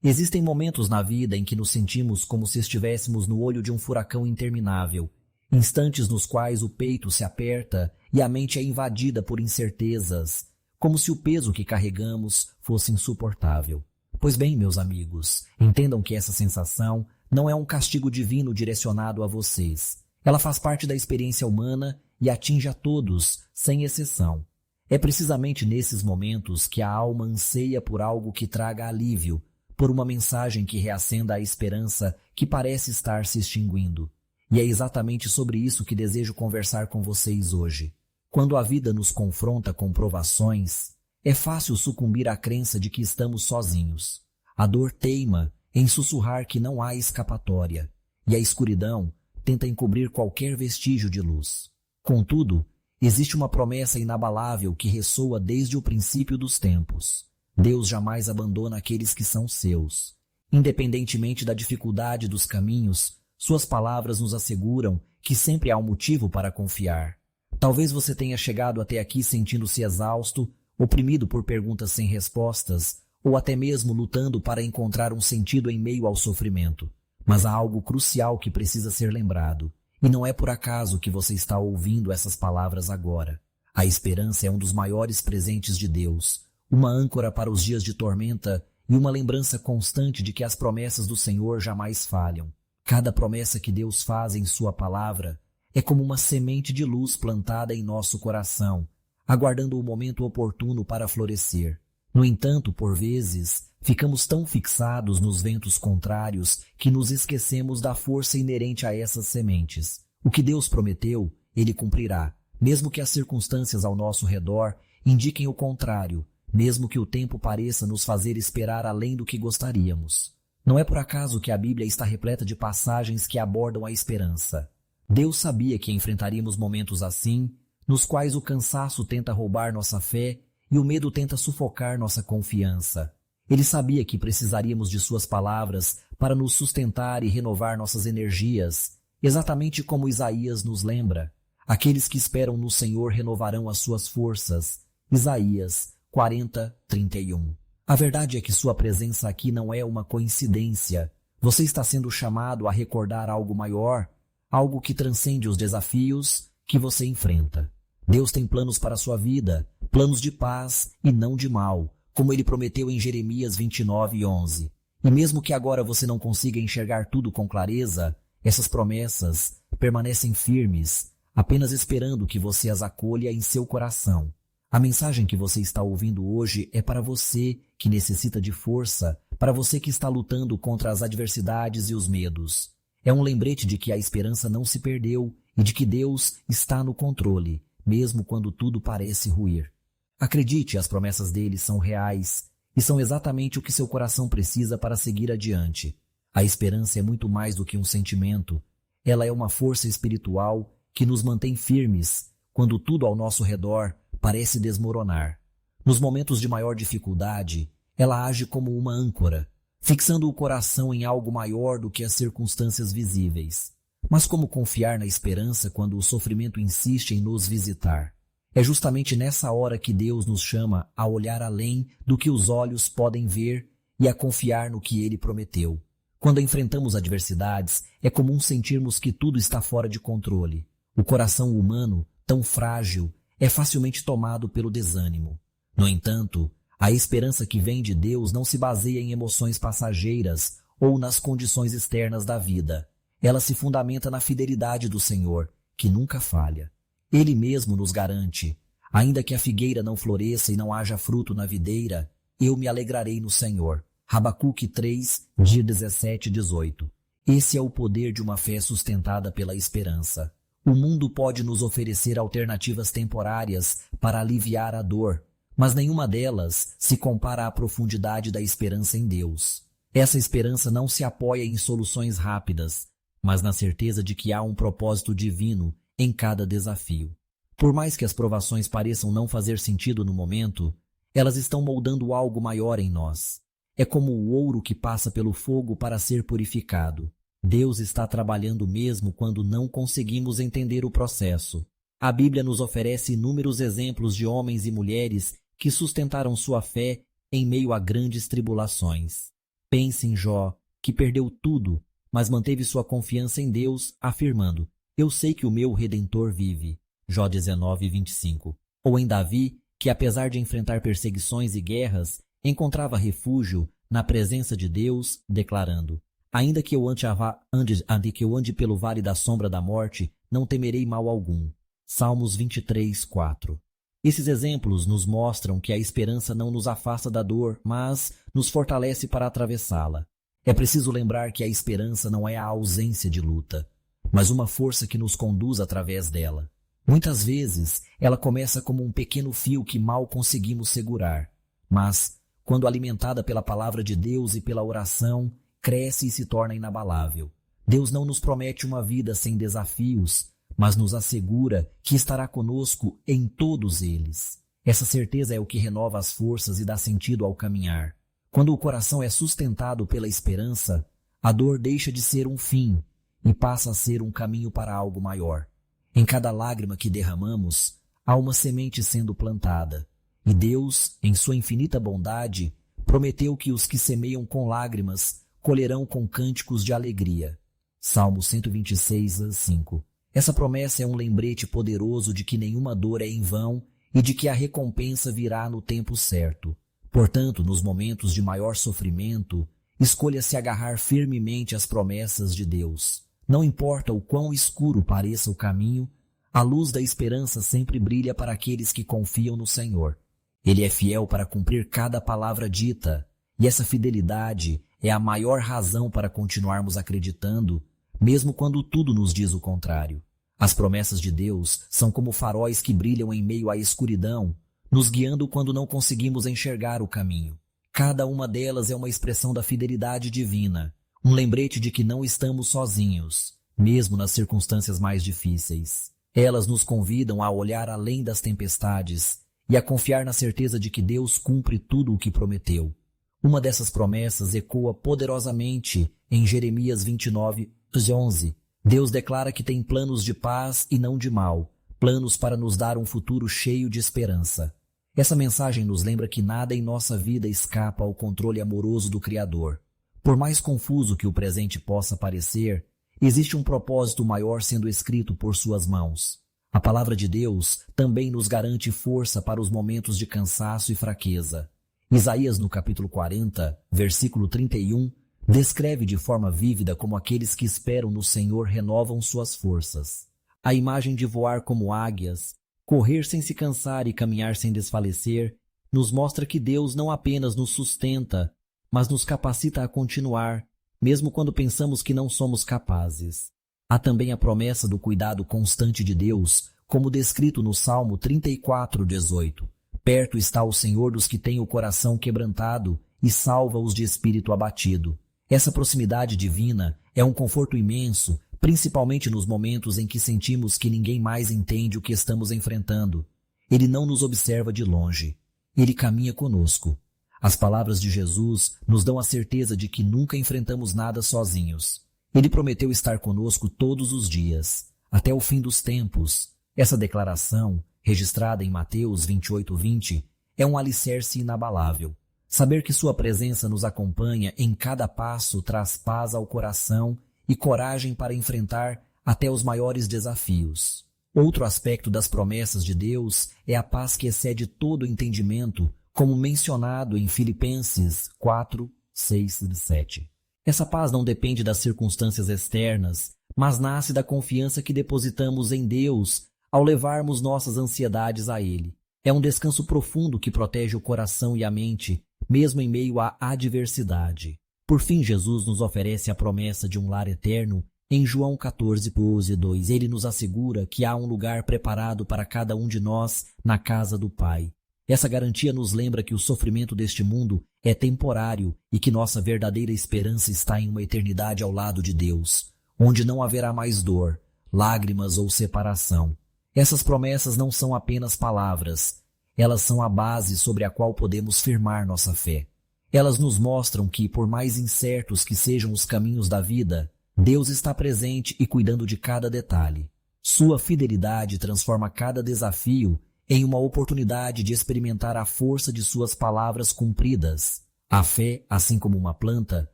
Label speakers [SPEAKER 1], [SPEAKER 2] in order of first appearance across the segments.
[SPEAKER 1] Existem momentos na vida em que nos sentimos como se estivéssemos no olho de um furacão interminável, instantes nos quais o peito se aperta e a mente é invadida por incertezas, como se o peso que carregamos fosse insuportável. Pois bem, meus amigos, entendam que essa sensação não é um castigo divino direcionado a vocês. Ela faz parte da experiência humana e atinge a todos, sem exceção. É precisamente nesses momentos que a alma anseia por algo que traga alívio, por uma mensagem que reacenda a esperança que parece estar se extinguindo. E é exatamente sobre isso que desejo conversar com vocês hoje. Quando a vida nos confronta com provações, é fácil sucumbir à crença de que estamos sozinhos. A dor teima em sussurrar que não há escapatória, e a escuridão tenta encobrir qualquer vestígio de luz. Contudo, existe uma promessa inabalável que ressoa desde o princípio dos tempos. Deus jamais abandona aqueles que são seus. Independentemente da dificuldade dos caminhos, suas palavras nos asseguram que sempre há um motivo para confiar. Talvez você tenha chegado até aqui sentindo-se exausto, oprimido por perguntas sem respostas, ou até mesmo lutando para encontrar um sentido em meio ao sofrimento. Mas há algo crucial que precisa ser lembrado, e não é por acaso que você está ouvindo essas palavras agora. A esperança é um dos maiores presentes de Deus, uma âncora para os dias de tormenta e uma lembrança constante de que as promessas do Senhor jamais falham. Cada promessa que Deus faz em sua palavra é como uma semente de luz plantada em nosso coração, aguardando o momento oportuno para florescer. No entanto, por vezes, ficamos tão fixados nos ventos contrários que nos esquecemos da força inerente a essas sementes. O que Deus prometeu, Ele cumprirá, mesmo que as circunstâncias ao nosso redor indiquem o contrário, mesmo que o tempo pareça nos fazer esperar além do que gostaríamos. Não é por acaso que a Bíblia está repleta de passagens que abordam a esperança. Deus sabia que enfrentaríamos momentos assim, nos quais o cansaço tenta roubar nossa fé e o medo tenta sufocar nossa confiança. Ele sabia que precisaríamos de suas palavras para nos sustentar e renovar nossas energias, exatamente como Isaías nos lembra. Aqueles que esperam no Senhor renovarão as suas forças. Isaías 40:31. A verdade é que sua presença aqui não é uma coincidência. Você está sendo chamado a recordar algo maior, algo que transcende os desafios que você enfrenta. Deus tem planos para a sua vida, planos de paz e não de mal, como Ele prometeu em Jeremias 29:11. E mesmo que agora você não consiga enxergar tudo com clareza, essas promessas permanecem firmes, apenas esperando que você as acolha em seu coração. A mensagem que você está ouvindo hoje é para você que necessita de força, para você que está lutando contra as adversidades e os medos. É um lembrete de que a esperança não se perdeu e de que Deus está no controle, mesmo quando tudo parece ruir. Acredite, as promessas dele são reais e são exatamente o que seu coração precisa para seguir adiante. A esperança é muito mais do que um sentimento. Ela é uma força espiritual que nos mantém firmes quando tudo ao nosso redor parece desmoronar. Nos momentos de maior dificuldade, ela age como uma âncora, fixando o coração em algo maior do que as circunstâncias visíveis. Mas como confiar na esperança quando o sofrimento insiste em nos visitar? É justamente nessa hora que Deus nos chama a olhar além do que os olhos podem ver e a confiar no que Ele prometeu. Quando enfrentamos adversidades, é comum sentirmos que tudo está fora de controle. O coração humano, tão frágil, é facilmente tomado pelo desânimo. No entanto, a esperança que vem de Deus não se baseia em emoções passageiras ou nas condições externas da vida. Ela se fundamenta na fidelidade do Senhor, que nunca falha. Ele mesmo nos garante: ainda que a figueira não floresça e não haja fruto na videira, eu me alegrarei no Senhor. Habacuque 3, de 17 e 18. Esse é o poder de uma fé sustentada pela esperança. O mundo pode nos oferecer alternativas temporárias para aliviar a dor, mas nenhuma delas se compara à profundidade da esperança em Deus. Essa esperança não se apoia em soluções rápidas, mas na certeza de que há um propósito divino em cada desafio. Por mais que as provações pareçam não fazer sentido no momento, elas estão moldando algo maior em nós. É como o ouro que passa pelo fogo para ser purificado. Deus está trabalhando mesmo quando não conseguimos entender o processo. A Bíblia nos oferece inúmeros exemplos de homens e mulheres que sustentaram sua fé em meio a grandes tribulações. Pense em Jó, que perdeu tudo, mas manteve sua confiança em Deus, afirmando: eu sei que o meu Redentor vive. Jó 19:25. Ou em Davi, que apesar de enfrentar perseguições e guerras, encontrava refúgio na presença de Deus, declarando: ainda que eu ande pelo vale da sombra da morte, não temerei mal algum. Salmos 23:4. Esses exemplos nos mostram que a esperança não nos afasta da dor, mas nos fortalece para atravessá-la. É preciso lembrar que a esperança não é a ausência de luta, mas uma força que nos conduz através dela. Muitas vezes, ela começa como um pequeno fio que mal conseguimos segurar, mas, quando alimentada pela palavra de Deus e pela oração, cresce e se torna inabalável. Deus não nos promete uma vida sem desafios, mas nos assegura que estará conosco em todos eles. Essa certeza é o que renova as forças e dá sentido ao caminhar. Quando o coração é sustentado pela esperança, a dor deixa de ser um fim e passa a ser um caminho para algo maior. Em cada lágrima que derramamos, há uma semente sendo plantada, e Deus, em sua infinita bondade, prometeu que os que semeiam com lágrimas colherão com cânticos de alegria. Salmo 126:5. Essa promessa é um lembrete poderoso de que nenhuma dor é em vão e de que a recompensa virá no tempo certo. Portanto, nos momentos de maior sofrimento, escolha se agarrar firmemente às promessas de Deus. Não importa o quão escuro pareça o caminho, a luz da esperança sempre brilha para aqueles que confiam no Senhor. Ele é fiel para cumprir cada palavra dita, e essa fidelidade é a maior razão para continuarmos acreditando, mesmo quando tudo nos diz o contrário. As promessas de Deus são como faróis que brilham em meio à escuridão, nos guiando quando não conseguimos enxergar o caminho. Cada uma delas é uma expressão da fidelidade divina, um lembrete de que não estamos sozinhos, mesmo nas circunstâncias mais difíceis. Elas nos convidam a olhar além das tempestades e a confiar na certeza de que Deus cumpre tudo o que prometeu. Uma dessas promessas ecoa poderosamente em Jeremias 29:11. Deus declara que tem planos de paz e não de mal, planos para nos dar um futuro cheio de esperança. Essa mensagem nos lembra que nada em nossa vida escapa ao controle amoroso do Criador. Por mais confuso que o presente possa parecer, existe um propósito maior sendo escrito por suas mãos. A palavra de Deus também nos garante força para os momentos de cansaço e fraqueza. Isaías, no capítulo 40, versículo 31, descreve de forma vívida como aqueles que esperam no Senhor renovam suas forças. A imagem de voar como águias, correr sem se cansar e caminhar sem desfalecer, nos mostra que Deus não apenas nos sustenta, mas nos capacita a continuar, mesmo quando pensamos que não somos capazes. Há também a promessa do cuidado constante de Deus, como descrito no Salmo 34:18. Perto está o Senhor dos que têm o coração quebrantado e salva-os de espírito abatido. Essa proximidade divina é um conforto imenso, principalmente nos momentos em que sentimos que ninguém mais entende o que estamos enfrentando. Ele não nos observa de longe. Ele caminha conosco. As palavras de Jesus nos dão a certeza de que nunca enfrentamos nada sozinhos. Ele prometeu estar conosco todos os dias, até o fim dos tempos. Essa declaração, registrada em Mateus 28:20, é um alicerce inabalável. Saber que sua presença nos acompanha em cada passo traz paz ao coração e coragem para enfrentar até os maiores desafios. Outro aspecto das promessas de Deus é a paz que excede todo o entendimento, como mencionado em Filipenses 4:6-7. Essa paz não depende das circunstâncias externas, mas nasce da confiança que depositamos em Deus ao levarmos nossas ansiedades a Ele. É um descanso profundo que protege o coração e a mente, mesmo em meio à adversidade. Por fim, Jesus nos oferece a promessa de um lar eterno em João 14:2. Ele nos assegura que há um lugar preparado para cada um de nós na casa do Pai. Essa garantia nos lembra que o sofrimento deste mundo é temporário e que nossa verdadeira esperança está em uma eternidade ao lado de Deus, onde não haverá mais dor, lágrimas ou separação. Essas promessas não são apenas palavras, elas são a base sobre a qual podemos firmar nossa fé. Elas nos mostram que, por mais incertos que sejam os caminhos da vida, Deus está presente e cuidando de cada detalhe. Sua fidelidade transforma cada desafio em uma oportunidade de experimentar a força de suas palavras cumpridas. A fé, assim como uma planta,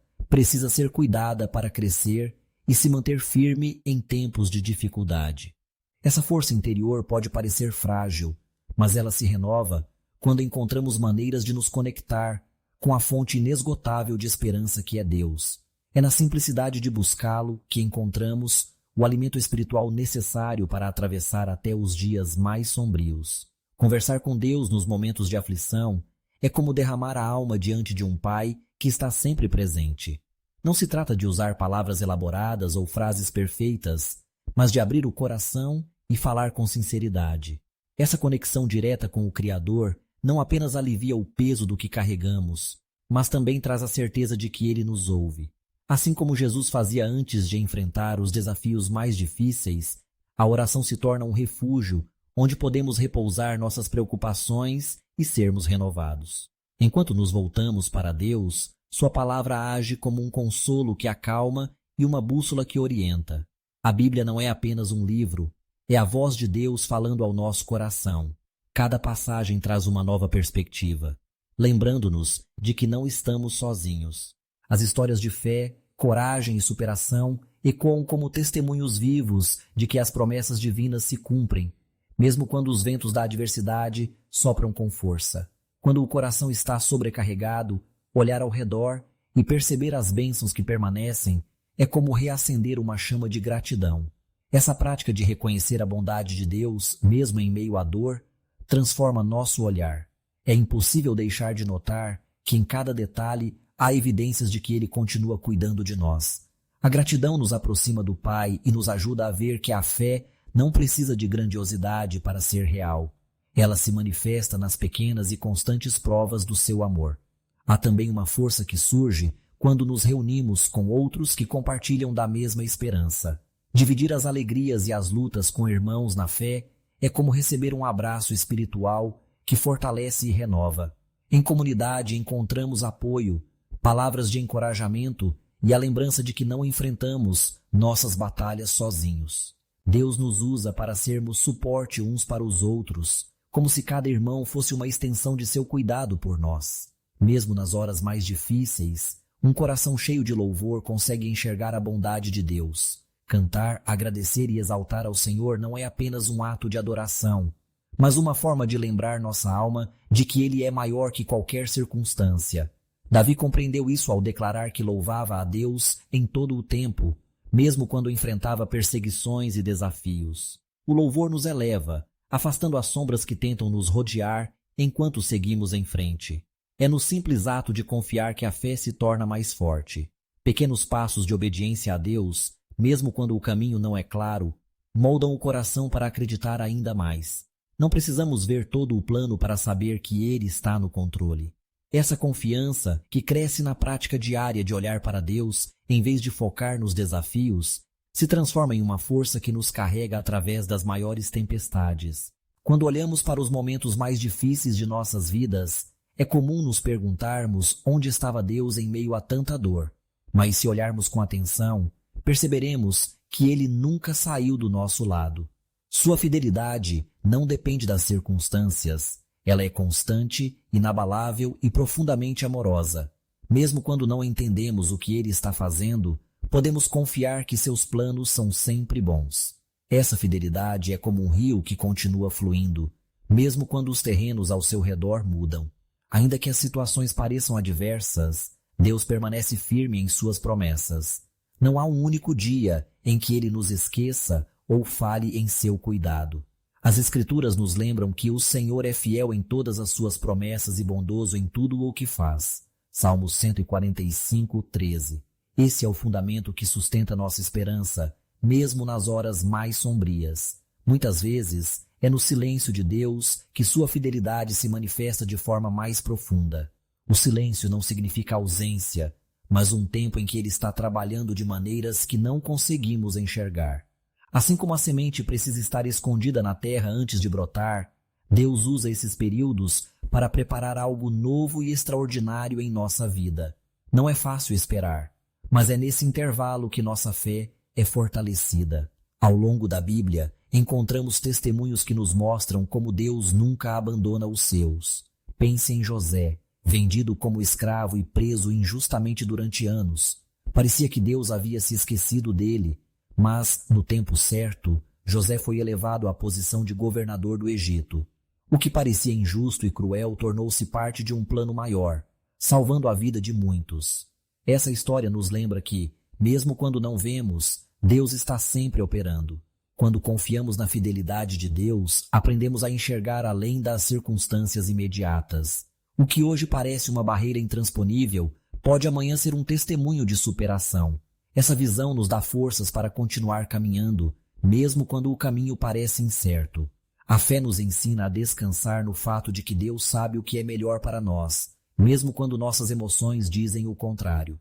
[SPEAKER 1] precisa ser cuidada para crescer e se manter firme em tempos de dificuldade. Essa força interior pode parecer frágil, mas ela se renova quando encontramos maneiras de nos conectar com a fonte inesgotável de esperança que é Deus. É na simplicidade de buscá-lo que encontramos o alimento espiritual necessário para atravessar até os dias mais sombrios. Conversar com Deus nos momentos de aflição é como derramar a alma diante de um Pai que está sempre presente. Não se trata de usar palavras elaboradas ou frases perfeitas, mas de abrir o coração e falar com sinceridade. Essa conexão direta com o Criador não apenas alivia o peso do que carregamos, mas também traz a certeza de que Ele nos ouve. Assim como Jesus fazia antes de enfrentar os desafios mais difíceis, a oração se torna um refúgio onde podemos repousar nossas preocupações e sermos renovados. Enquanto nos voltamos para Deus, Sua palavra age como um consolo que acalma e uma bússola que orienta. A Bíblia não é apenas um livro, é a voz de Deus falando ao nosso coração. Cada passagem traz uma nova perspectiva, lembrando-nos de que não estamos sozinhos. As histórias de fé, coragem e superação ecoam como testemunhos vivos de que as promessas divinas se cumprem, mesmo quando os ventos da adversidade sopram com força. Quando o coração está sobrecarregado, olhar ao redor e perceber as bênçãos que permanecem é como reacender uma chama de gratidão. Essa prática de reconhecer a bondade de Deus, mesmo em meio à dor, transforma nosso olhar. É impossível deixar de notar que em cada detalhe há evidências de que Ele continua cuidando de nós. A gratidão nos aproxima do Pai e nos ajuda a ver que a fé não precisa de grandiosidade para ser real. Ela se manifesta nas pequenas e constantes provas do seu amor. Há também uma força que surge quando nos reunimos com outros que compartilham da mesma esperança. Dividir as alegrias e as lutas com irmãos na fé é como receber um abraço espiritual que fortalece e renova. Em comunidade encontramos apoio, palavras de encorajamento e a lembrança de que não enfrentamos nossas batalhas sozinhos. Deus nos usa para sermos suporte uns para os outros, como se cada irmão fosse uma extensão de seu cuidado por nós. Mesmo nas horas mais difíceis, um coração cheio de louvor consegue enxergar a bondade de Deus. Cantar, agradecer e exaltar ao Senhor não é apenas um ato de adoração, mas uma forma de lembrar nossa alma de que Ele é maior que qualquer circunstância. Davi compreendeu isso ao declarar que louvava a Deus em todo o tempo, mesmo quando enfrentava perseguições e desafios. O louvor nos eleva, afastando as sombras que tentam nos rodear enquanto seguimos em frente. É no simples ato de confiar que a fé se torna mais forte. Pequenos passos de obediência a Deus, mesmo quando o caminho não é claro, moldam o coração para acreditar ainda mais. Não precisamos ver todo o plano para saber que Ele está no controle. Essa confiança, que cresce na prática diária de olhar para Deus em vez de focar nos desafios, se transforma em uma força que nos carrega através das maiores tempestades. Quando olhamos para os momentos mais difíceis de nossas vidas, é comum nos perguntarmos onde estava Deus em meio a tanta dor. Mas se olharmos com atenção, perceberemos que Ele nunca saiu do nosso lado. Sua fidelidade não depende das circunstâncias. Ela é constante, inabalável e profundamente amorosa. Mesmo quando não entendemos o que Ele está fazendo, podemos confiar que seus planos são sempre bons. Essa fidelidade é como um rio que continua fluindo, mesmo quando os terrenos ao seu redor mudam. Ainda que as situações pareçam adversas, Deus permanece firme em suas promessas. Não há um único dia em que Ele nos esqueça ou falhe em seu cuidado. As Escrituras nos lembram que o Senhor é fiel em todas as suas promessas e bondoso em tudo o que faz. Salmos 145, 13. Esse é o fundamento que sustenta nossa esperança, mesmo nas horas mais sombrias. Muitas vezes, é no silêncio de Deus que sua fidelidade se manifesta de forma mais profunda. O silêncio não significa ausência, mas um tempo em que Ele está trabalhando de maneiras que não conseguimos enxergar. Assim como a semente precisa estar escondida na terra antes de brotar, Deus usa esses períodos para preparar algo novo e extraordinário em nossa vida. Não é fácil esperar, mas é nesse intervalo que nossa fé é fortalecida. Ao longo da Bíblia, encontramos testemunhos que nos mostram como Deus nunca abandona os seus. Pense em José, vendido como escravo e preso injustamente durante anos. Parecia que Deus havia se esquecido dele, mas, no tempo certo, José foi elevado à posição de governador do Egito. O que parecia injusto e cruel tornou-se parte de um plano maior, salvando a vida de muitos. Essa história nos lembra que, mesmo quando não vemos, Deus está sempre operando. Quando confiamos na fidelidade de Deus, aprendemos a enxergar além das circunstâncias imediatas. O que hoje parece uma barreira intransponível pode amanhã ser um testemunho de superação. Essa visão nos dá forças para continuar caminhando, mesmo quando o caminho parece incerto. A fé nos ensina a descansar no fato de que Deus sabe o que é melhor para nós, mesmo quando nossas emoções dizem o contrário.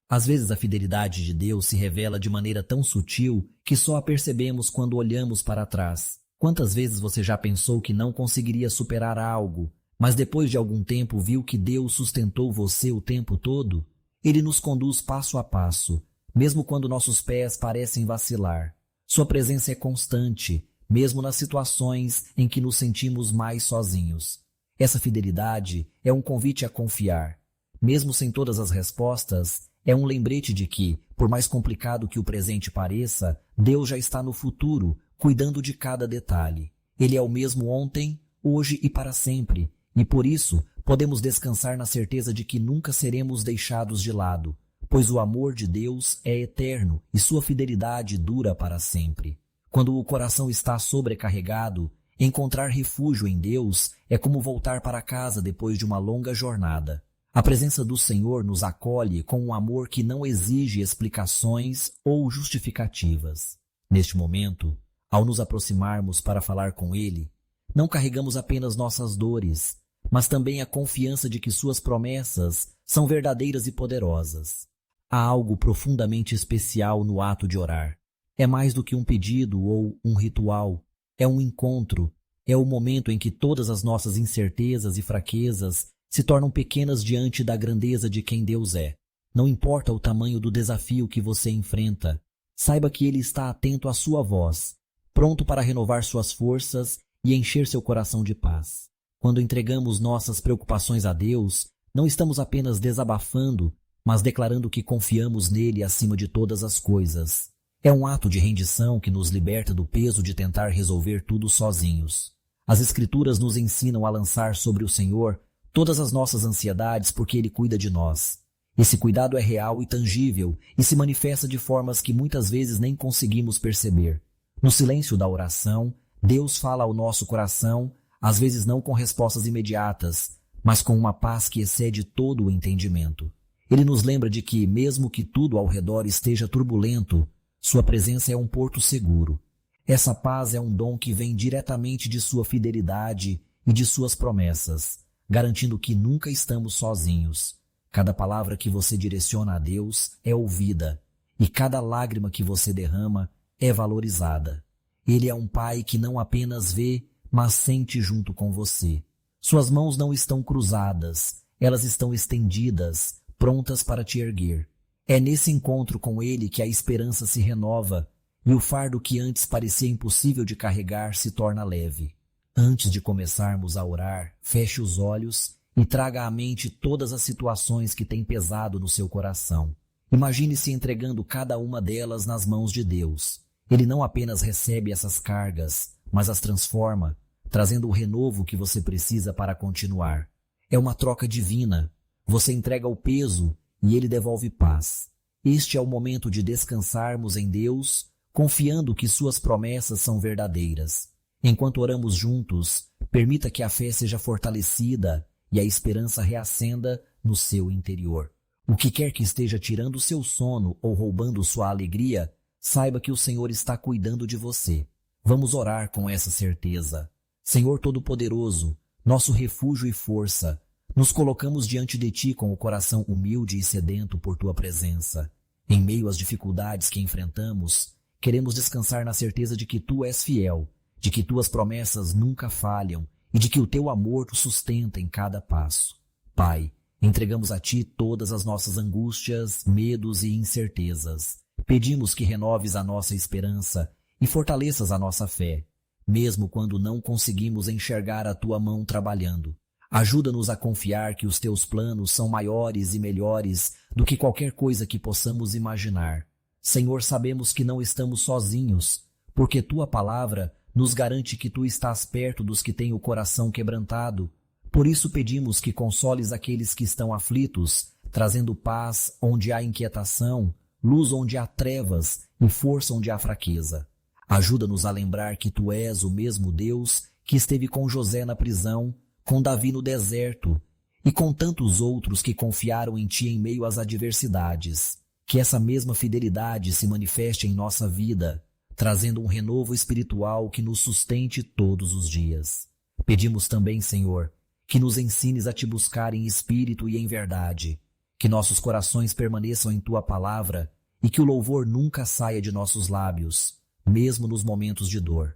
[SPEAKER 1] Às vezes a fidelidade de Deus se revela de maneira tão sutil que só a percebemos quando olhamos para trás. Quantas vezes você já pensou que não conseguiria superar algo, mas depois de algum tempo viu que Deus sustentou você o tempo todo? Ele nos conduz passo a passo, mesmo quando nossos pés parecem vacilar. Sua presença é constante, mesmo nas situações em que nos sentimos mais sozinhos. Essa fidelidade é um convite a confiar. Mesmo sem todas as respostas, é um lembrete de que, por mais complicado que o presente pareça, Deus já está no futuro, cuidando de cada detalhe. Ele é o mesmo ontem, hoje e para sempre, e por isso podemos descansar na certeza de que nunca seremos deixados de lado, pois o amor de Deus é eterno e sua fidelidade dura para sempre. Quando o coração está sobrecarregado, encontrar refúgio em Deus é como voltar para casa depois de uma longa jornada. A presença do Senhor nos acolhe com um amor que não exige explicações ou justificativas. Neste momento, ao nos aproximarmos para falar com Ele, não carregamos apenas nossas dores, mas também a confiança de que suas promessas são verdadeiras e poderosas. Há algo profundamente especial no ato de orar. É mais do que um pedido ou um ritual. É um encontro. É o momento em que todas as nossas incertezas e fraquezas se tornam pequenas diante da grandeza de quem Deus é. Não importa o tamanho do desafio que você enfrenta, saiba que Ele está atento à sua voz, pronto para renovar suas forças e encher seu coração de paz. Quando entregamos nossas preocupações a Deus, não estamos apenas desabafando, mas declarando que confiamos nele acima de todas as coisas. É um ato de rendição que nos liberta do peso de tentar resolver tudo sozinhos. As Escrituras nos ensinam a lançar sobre o Senhor todas as nossas ansiedades porque Ele cuida de nós. Esse cuidado é real e tangível e se manifesta de formas que muitas vezes nem conseguimos perceber. No silêncio da oração, Deus fala ao nosso coração, às vezes não com respostas imediatas, mas com uma paz que excede todo o entendimento. Ele nos lembra de que, mesmo que tudo ao redor esteja turbulento, sua presença é um porto seguro. Essa paz é um dom que vem diretamente de sua fidelidade e de suas promessas, garantindo que nunca estamos sozinhos. Cada palavra que você direciona a Deus é ouvida, e cada lágrima que você derrama é valorizada. Ele é um Pai que não apenas vê, mas sente junto com você. Suas mãos não estão cruzadas, elas estão estendidas, prontas para te erguer. É nesse encontro com Ele que a esperança se renova e o fardo que antes parecia impossível de carregar se torna leve. Antes de começarmos a orar, feche os olhos e traga à mente todas as situações que têm pesado no seu coração. Imagine-se entregando cada uma delas nas mãos de Deus. Ele não apenas recebe essas cargas, mas as transforma, trazendo o renovo que você precisa para continuar. É uma troca divina. Você entrega o peso e Ele devolve paz. Este é o momento de descansarmos em Deus, confiando que suas promessas são verdadeiras. Enquanto oramos juntos, permita que a fé seja fortalecida e a esperança reacenda no seu interior. O que quer que esteja tirando seu sono ou roubando sua alegria, saiba que o Senhor está cuidando de você. Vamos orar com essa certeza. Senhor Todo-Poderoso, nosso refúgio e força, nos colocamos diante de Ti com o coração humilde e sedento por Tua presença. Em meio às dificuldades que enfrentamos, queremos descansar na certeza de que Tu és fiel, de que Tuas promessas nunca falham e de que o Teu amor nos sustenta em cada passo. Pai, entregamos a Ti todas as nossas angústias, medos e incertezas. Pedimos que renoves a nossa esperança e fortaleças a nossa fé, mesmo quando não conseguimos enxergar a Tua mão trabalhando. Ajuda-nos a confiar que os teus planos são maiores e melhores do que qualquer coisa que possamos imaginar. Senhor, sabemos que não estamos sozinhos, porque tua palavra nos garante que tu estás perto dos que têm o coração quebrantado. Por isso pedimos que consoles aqueles que estão aflitos, trazendo paz onde há inquietação, luz onde há trevas e força onde há fraqueza. Ajuda-nos a lembrar que tu és o mesmo Deus que esteve com José na prisão, com Davi no deserto e com tantos outros que confiaram em ti em meio às adversidades. Que essa mesma fidelidade se manifeste em nossa vida, trazendo um renovo espiritual que nos sustente todos os dias. Pedimos também, Senhor, que nos ensines a te buscar em espírito e em verdade, que nossos corações permaneçam em tua palavra e que o louvor nunca saia de nossos lábios, mesmo nos momentos de dor.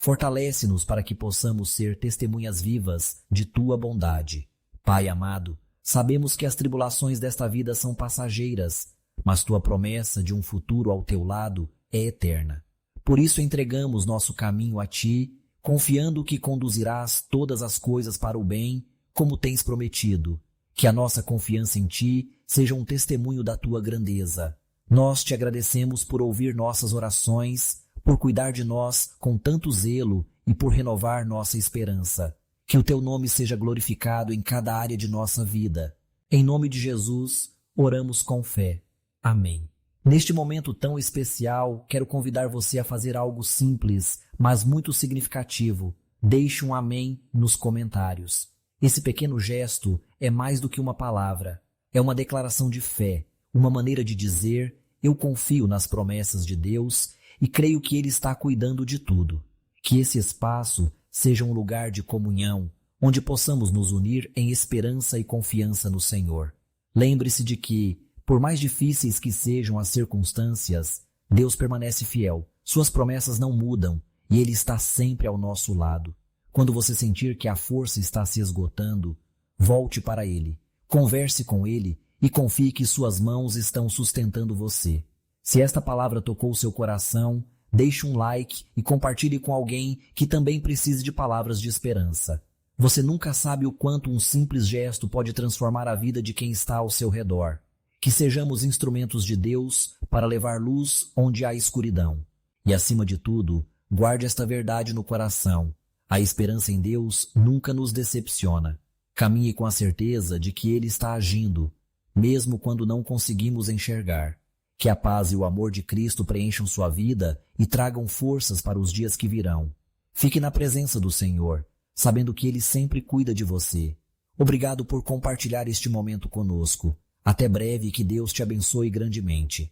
[SPEAKER 1] Fortalece-nos para que possamos ser testemunhas vivas de tua bondade. Pai amado, sabemos que as tribulações desta vida são passageiras, mas tua promessa de um futuro ao teu lado é eterna. Por isso entregamos nosso caminho a ti, confiando que conduzirás todas as coisas para o bem, como tens prometido. Que a nossa confiança em ti seja um testemunho da tua grandeza. Nós te agradecemos por ouvir nossas orações, por cuidar de nós com tanto zelo e por renovar nossa esperança. Que o teu nome seja glorificado em cada área de nossa vida. Em nome de Jesus, oramos com fé. Amém. Neste momento tão especial, quero convidar você a fazer algo simples, mas muito significativo. Deixe um amém nos comentários. Esse pequeno gesto é mais do que uma palavra. É uma declaração de fé, uma maneira de dizer: eu confio nas promessas de Deus e creio que Ele está cuidando de tudo. Que esse espaço seja um lugar de comunhão, onde possamos nos unir em esperança e confiança no Senhor. Lembre-se de que, por mais difíceis que sejam as circunstâncias, Deus permanece fiel. Suas promessas não mudam e Ele está sempre ao nosso lado. Quando você sentir que a força está se esgotando, volte para Ele, converse com Ele e confie que suas mãos estão sustentando você. Se esta palavra tocou seu coração, deixe um like e compartilhe com alguém que também precise de palavras de esperança. Você nunca sabe o quanto um simples gesto pode transformar a vida de quem está ao seu redor. Que sejamos instrumentos de Deus para levar luz onde há escuridão. E, acima de tudo, guarde esta verdade no coração. A esperança em Deus nunca nos decepciona. Caminhe com a certeza de que Ele está agindo, mesmo quando não conseguimos enxergar. Que a paz e o amor de Cristo preencham sua vida e tragam forças para os dias que virão. Fique na presença do Senhor, sabendo que Ele sempre cuida de você. Obrigado por compartilhar este momento conosco. Até breve e que Deus te abençoe grandemente.